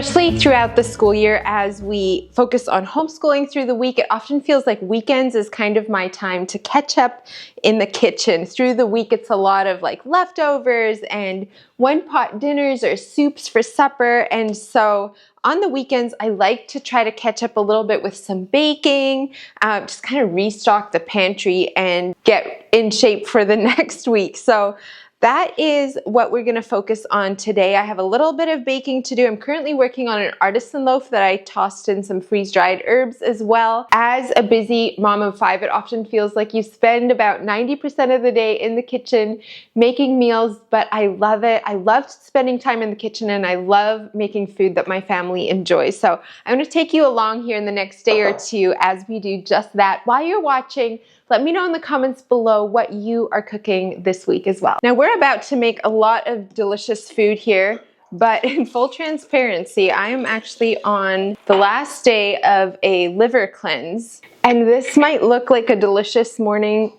Especially throughout the school year, as we focus on homeschooling through the week, it often feels like weekends is kind of my time to catch up in the kitchen. Through the week, it's a lot of like leftovers and one-pot dinners or soups for supper. And so on the weekends, I like to try to catch up a little bit with some baking, just kind of restock the pantry and get in shape for the next week. So that is what we're going to focus on today. I have a little bit of baking to do. I'm currently working on an artisan loaf that I tossed in some freeze-dried herbs as well. As a busy mom of 5, it often feels like you spend about 90% of the day in the kitchen making meals, but I love it. I love spending time in the kitchen, and I love making food that my family enjoys. So I'm going to take you along here in the next day or two as we do just that. While you're watching, let me know in the comments below what you are cooking this week as well. Now, we're about to make a lot of delicious food here, but in full transparency, I am actually on the last day of a liver cleanse, and this might look like a delicious morning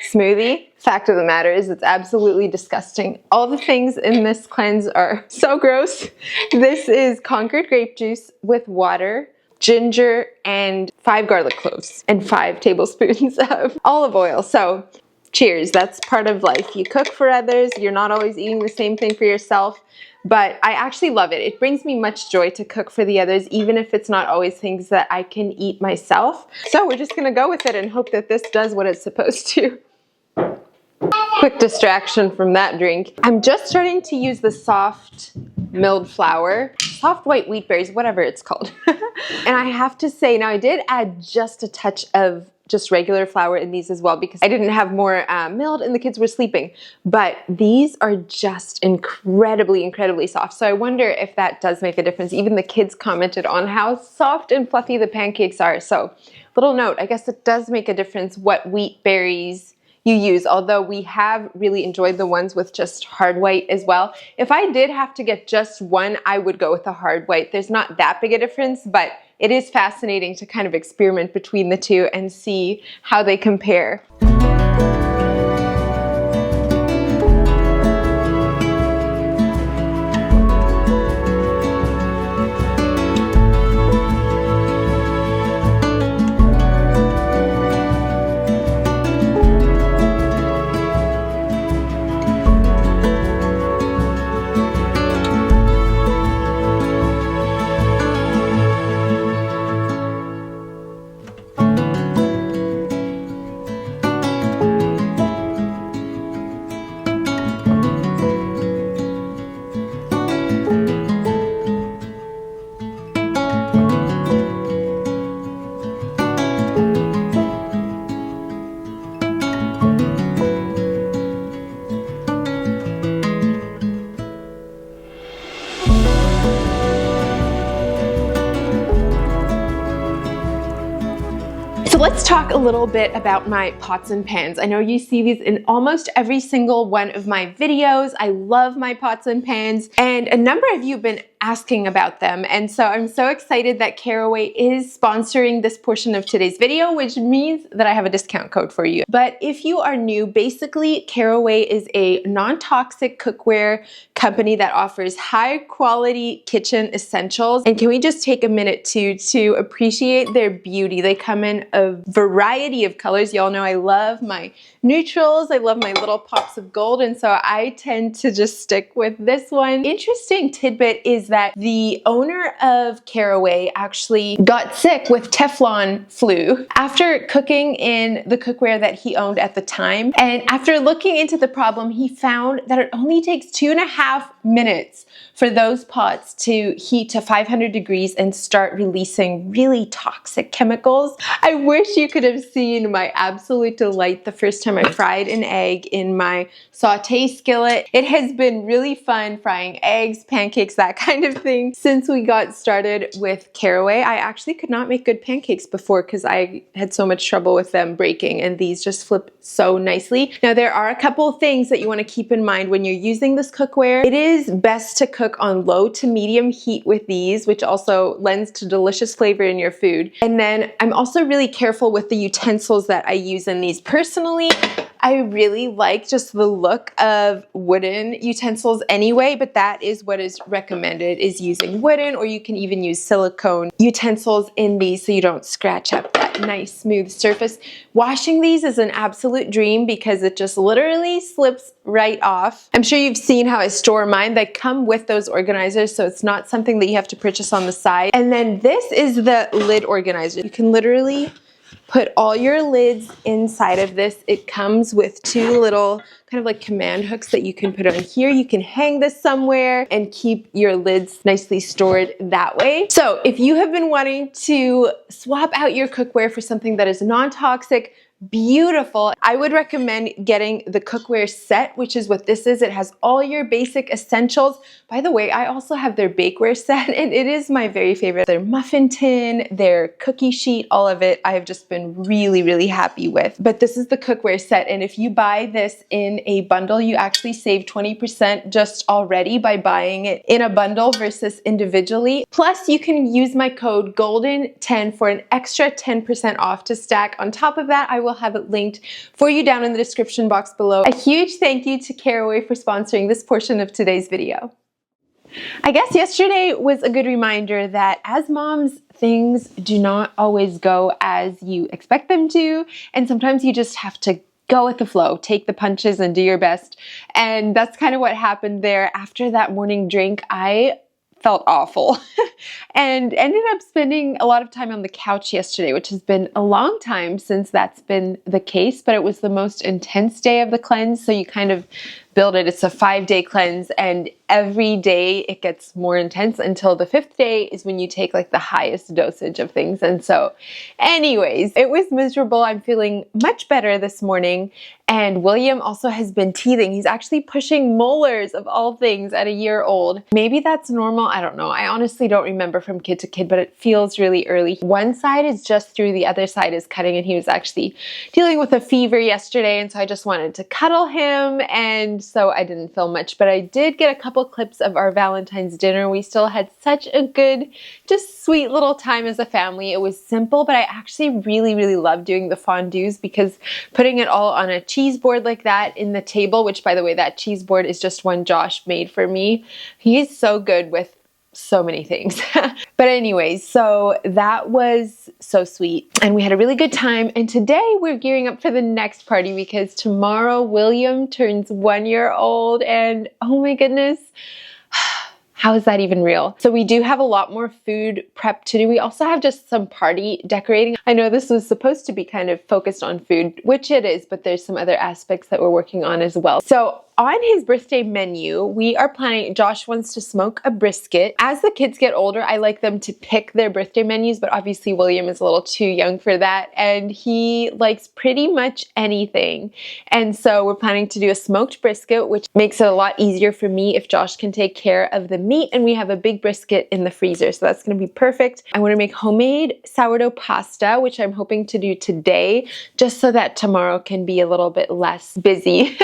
smoothie. Fact of the matter is, it's absolutely disgusting. All the things in this cleanse are so gross. This is Concord grape juice with water, ginger, and 5 garlic cloves, and 5 tablespoons of olive oil. So cheers, that's part of life. You cook for others, you're not always eating the same thing for yourself, but I actually love it. It brings me much joy to cook for the others, even if it's not always things that I can eat myself. So we're just gonna go with it and hope that this does what it's supposed to. Quick distraction from that drink. I'm just starting to use the soft milled flour, soft white wheat berries, whatever it's called. And I have to say, now I did add just a touch of just regular flour in these as well, because I didn't have more milled and the kids were sleeping. But these are just incredibly, incredibly soft. So I wonder if that does make a difference. Even the kids commented on how soft and fluffy the pancakes are. So little note, I guess it does make a difference what wheat berries you use, although we have really enjoyed the ones with just hard white as well. If I did have to get just one, I would go with the hard white. There's not that big a difference, but it is fascinating to kind of experiment between the two and see how they compare. So let's talk a little bit about my pots and pans. I know you see these in almost every single one of my videos. I love my pots and pans, and a number of you have been asking about them. And so I'm so excited that Caraway is sponsoring this portion of today's video, which means that I have a discount code for you. But if you are new, basically Caraway is a non-toxic cookware company that offers high quality kitchen essentials. And can we just take a minute to appreciate their beauty? They come in a variety of colors. Y'all know I love my neutrals. I love my little pops of gold. And so I tend to just stick with this one. Interesting tidbit is that the owner of Caraway actually got sick with Teflon flu after cooking in the cookware that he owned at the time. And after looking into the problem, he found that it only takes 2.5 minutes for those pots to heat to 500 degrees and start releasing really toxic chemicals. I wish you could have seen my absolute delight the first time I fried an egg in my saute skillet. It has been really fun frying eggs, pancakes, that kind of thing since we got started with Caraway. I actually could not make good pancakes before because I had so much trouble with them breaking, and these just flip so nicely. Now there are a couple of things that you want to keep in mind when you're using this cookware. It is is best to cook on low to medium heat with these, which also lends to delicious flavor in your food. And then I'm also really careful with the utensils that I use in these. Personally, I really like just the look of wooden utensils anyway, but that is what is recommended, is using wooden, or you can even use silicone utensils in these so you don't scratch up that nice smooth surface. Washing these is an absolute dream because it just literally slips right off. I'm sure you've seen how I store mine. They come with those organizers, so it's not something that you have to purchase on the side. And then this is the lid organizer. You can literally put all your lids inside of this. It comes with two little kind of like command hooks that you can put on here. You can hang this somewhere and keep your lids nicely stored that way. So if you have been wanting to swap out your cookware for something that is non-toxic, beautiful, I would recommend getting the cookware set, which is what this is. It has all your basic essentials. By the way, I also have their bakeware set, and it is my very favorite. Their muffin tin, their cookie sheet, all of it, I have just been really, really happy with. But this is the cookware set, and if you buy this in a bundle, you actually save 20% just already by buying it in a bundle versus individually. Plus, you can use my code GOLDEN10 for an extra 10% off to stack. On top of that, I will have it linked for you down in the description box below. A huge thank you to Caraway for sponsoring this portion of today's video. I guess yesterday was a good reminder that as moms, things do not always go as you expect them to, and sometimes you just have to go with the flow, take the punches and do your best. And that's kind of what happened there. After that morning drink, I felt awful and ended up spending a lot of time on the couch yesterday, which has been a long time since that's been the case, but it was the most intense day of the cleanse. So you kind of build it. It's a 5-day cleanse, and every day it gets more intense until the 5th day is when you take like the highest dosage of things. And so anyways, it was miserable. I'm feeling much better this morning. And William also has been teething. He's actually pushing molars of all things at a year old. Maybe that's normal. I don't know. I honestly don't remember from kid to kid, but it feels really early. One side is just through, the other side is cutting, and he was actually dealing with a fever yesterday. And so I just wanted to cuddle him, and so I didn't film much, but I did get a couple clips of our Valentine's dinner. We still had such a good, just sweet little time as a family. It was simple, but I actually really, really love doing the fondues because putting it all on a cheese board like that in the table, which by the way, that cheese board is just one Josh made for me. He's so good with so many things. But anyways, so that was so sweet and we had a really good time. And today we're gearing up for the next party because tomorrow William turns 1 year old, and oh my goodness, how is that even real? So we do have a lot more food prep to do. We also have just some party decorating. I know this was supposed to be kind of focused on food, which it is, but there's some other aspects that we're working on as well. So on his birthday menu, we are planning, Josh wants to smoke a brisket. As the kids get older, I like them to pick their birthday menus, but obviously William is a little too young for that, and he likes pretty much anything. And so we're planning to do a smoked brisket, which makes it a lot easier for me if Josh can take care of the meat, and we have a big brisket in the freezer, so that's gonna be perfect. I wanna make homemade sourdough pasta, which I'm hoping to do today, just so that tomorrow can be a little bit less busy,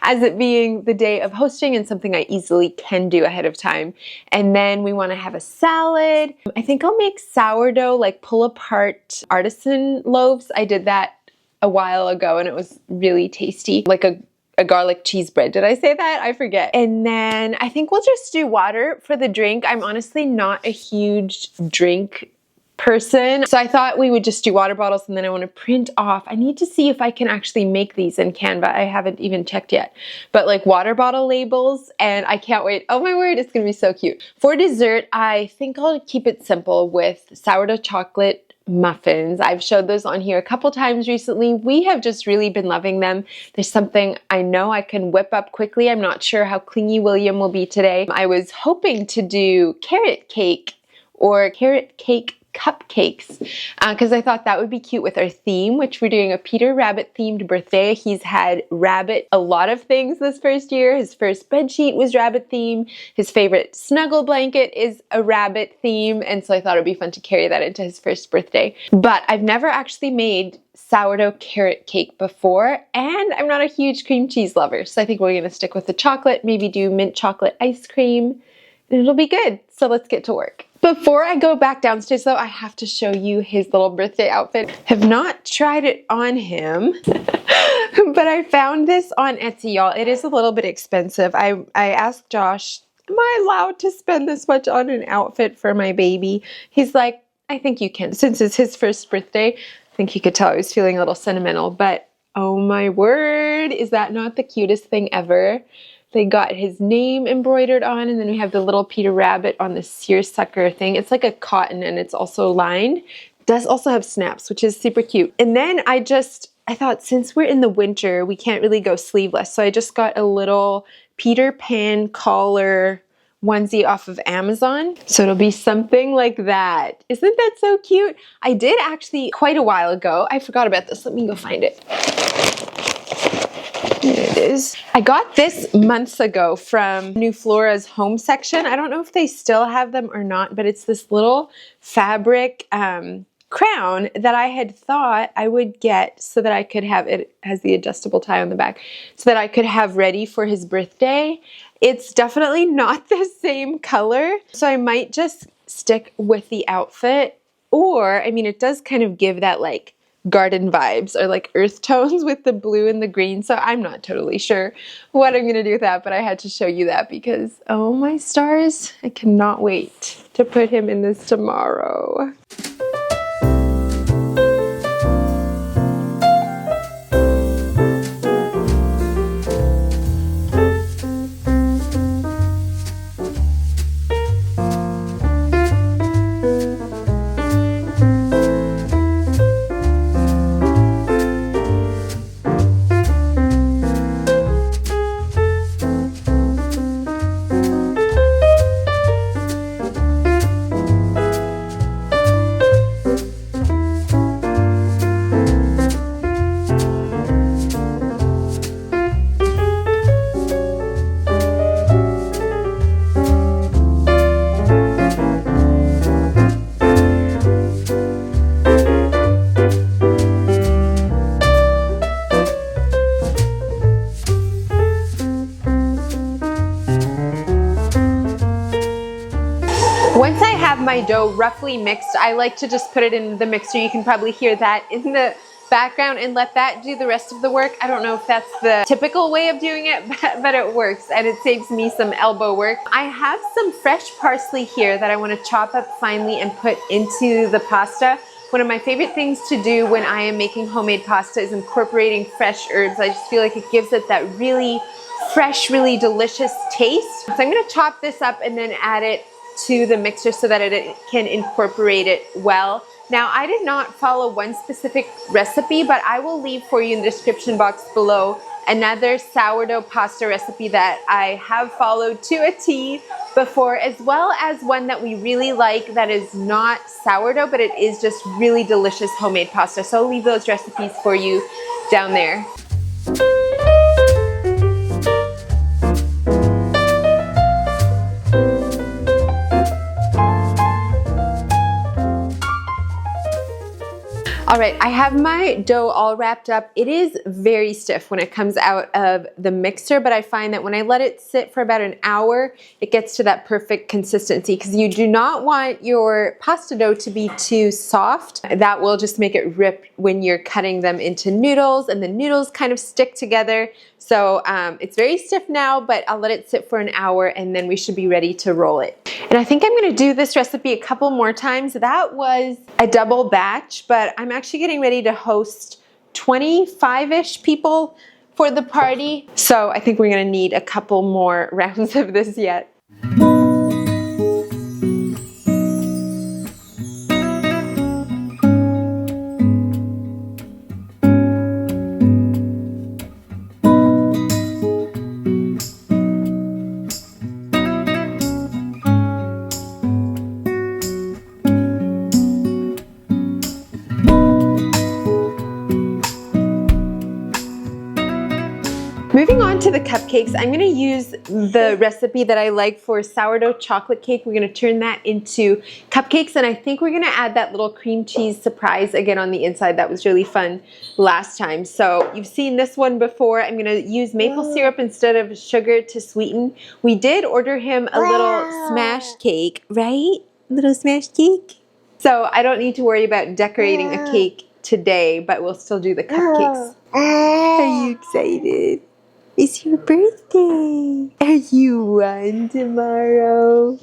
as it being the day of hosting and something I easily can do ahead of time. And then we want to have a salad. I think I'll make sourdough, like pull apart artisan loaves. I did that a while ago and it was really tasty, like a garlic cheese bread. Did I say that? I forget. And then I think we'll just do water for the drink. I'm honestly not a huge drink person, so I thought we would just do water bottles, and then I want to print off. I need to see if I can actually make these in Canva. I haven't even checked yet, but like water bottle labels, and I can't wait. Oh my word, it's gonna be so cute. For dessert, I think I'll keep it simple with sourdough chocolate muffins. I've showed those on here a couple times recently. We have just really been loving them. There's something I know I can whip up quickly. I'm not sure how clingy William will be today. I was hoping to do carrot cake or carrot cake cupcakes because I thought that would be cute with our theme, which we're doing a Peter Rabbit themed birthday. He's had rabbit a lot of things this first year. His first bed sheet was rabbit theme. His favorite snuggle blanket is a rabbit theme, and so I thought it'd be fun to carry that into his first birthday. But I've never actually made sourdough carrot cake before, and I'm not a huge cream cheese lover, so I think we're gonna stick with the chocolate, maybe do mint chocolate ice cream, and it'll be good. So let's get to work. Before I go back downstairs though, I have to show you his little birthday outfit. Have not tried it on him, but I found this on Etsy, y'all. It is a little bit expensive. I asked Josh, am I allowed to spend this much on an outfit for my baby? He's like, I think you can. Since it's his first birthday, I think he could tell I was feeling a little sentimental, but oh my word, is that not the cutest thing ever? They got his name embroidered on, and then we have the little Peter Rabbit on the seersucker thing. It's like a cotton, and it's also lined. It does also have snaps, which is super cute. And then I thought, since we're in the winter, we can't really go sleeveless, so I just got a little Peter Pan collar onesie off of Amazon. So it'll be something like that. Isn't that so cute? I did actually quite a while ago. I forgot about this. Let me go find it. There it is. I got this months ago from New Flora's home section. I don't know if they still have them or not, but it's this little fabric crown that I had thought I would get so that I could have, it has the adjustable tie on the back, so that I could have ready for his birthday. It's definitely not the same color, so I might just stick with the outfit. Or, I mean, it does kind of give that like garden vibes or like earth tones with the blue and the green, so I'm not totally sure what I'm gonna do with that, but I had to show you that because, oh my stars, I cannot wait to put him in this tomorrow. Once I have my dough roughly mixed, I like to just put it in the mixer. You can probably hear that in the background, and let that do the rest of the work. I don't know if that's the typical way of doing it, but it works, and it saves me some elbow work. I have some fresh parsley here that I want to chop up finely and put into the pasta. One of my favorite things to do when I am making homemade pasta is incorporating fresh herbs. I just feel like it gives it that really fresh, really delicious taste. So I'm going to chop this up and then add it to the mixer so that it can incorporate it well. Now, I did not follow one specific recipe, but I will leave for you in the description box below another sourdough pasta recipe that I have followed to a T before, as well as one that we really like that is not sourdough, but it is just really delicious homemade pasta. So I'll leave those recipes for you down there. All right, I have my dough all wrapped up. It is very stiff when it comes out of the mixer, but I find that when I let it sit for about an hour, it gets to that perfect consistency, because you do not want your pasta dough to be too soft. That will just make it rip when you're cutting them into noodles, and the noodles kind of stick together. So it's very stiff now, but I'll let it sit for an hour and then we should be ready to roll it. And I think I'm gonna do this recipe a couple more times. That was a double batch, but I'm actually getting ready to host 25-ish people for the party. So I think we're gonna need a couple more rounds of this yet. to the cupcakes. I'm gonna use the recipe that I like for sourdough chocolate cake. We're gonna turn that into cupcakes, and I think we're gonna add that little cream cheese surprise again on the inside. That was really fun last time. So you've seen this one before. I'm gonna use maple syrup instead of sugar to sweeten. We did order him a little smash cake, right? A little smash cake. So I don't need to worry about decorating a cake today, but we'll still do the cupcakes. Are you excited? It's your birthday. Are you one tomorrow?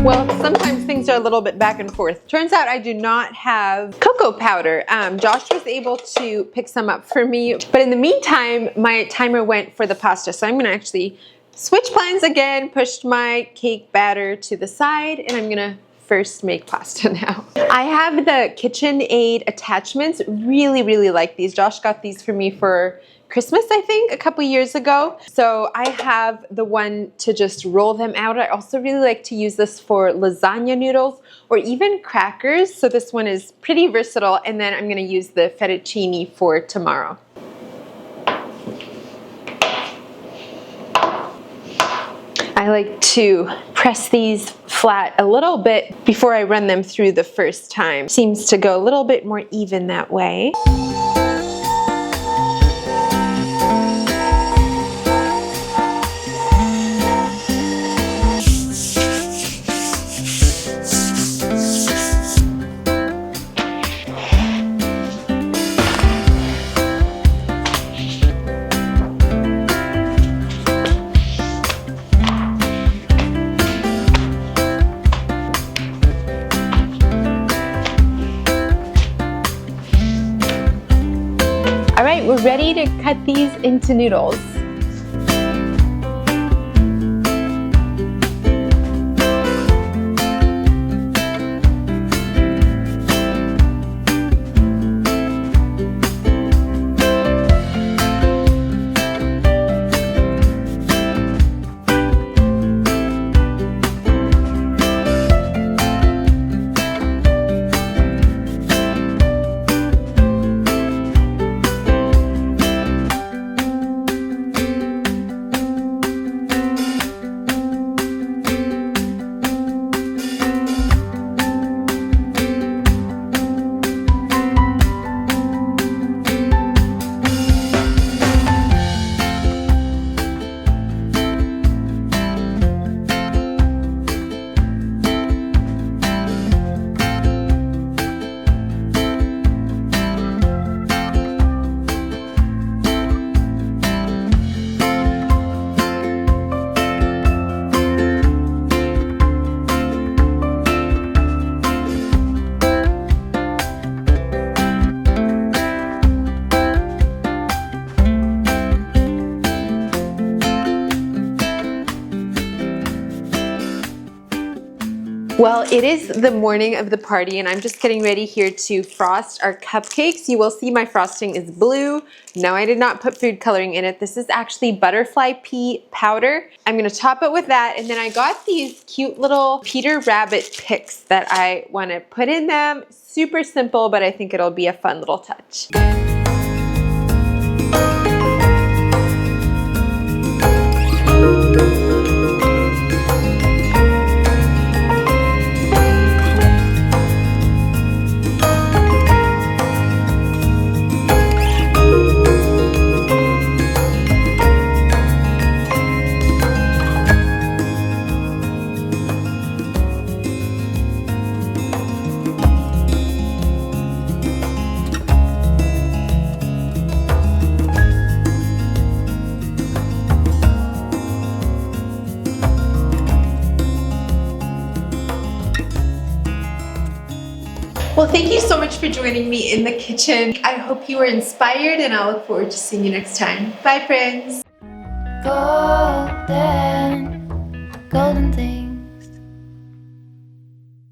Well, sometimes things are a little bit back and forth. Turns out I do not have cocoa powder. Josh was able to pick some up for me, but in the meantime, my timer went for the pasta. So I'm gonna actually switch plans again, pushed my cake batter to the side, and I'm gonna first make pasta now. I have the KitchenAid attachments. Really like these. Josh got these for me for Christmas, I think, a couple years ago. So I have the one to just roll them out. I also really like to use this for lasagna noodles or even crackers. So this one is pretty versatile. And then I'm gonna use the fettuccine for tomorrow. I like to press these flat a little bit before I run them through the first time. Seems to go a little bit more even that way. All right, we're ready to cut these into noodles. Well, it is the morning of the party and I'm just getting ready here to frost our cupcakes. You will see my frosting is blue. No, I did not put food coloring in it. This is actually butterfly pea powder. I'm gonna top it with that, and then I got these cute little Peter Rabbit picks that I wanna put in them. Super simple, but I think it'll be a fun little touch. Well, thank you so much for joining me in the kitchen. I hope you were inspired, and I'll look forward to seeing you next time. Bye, friends. Golden thing.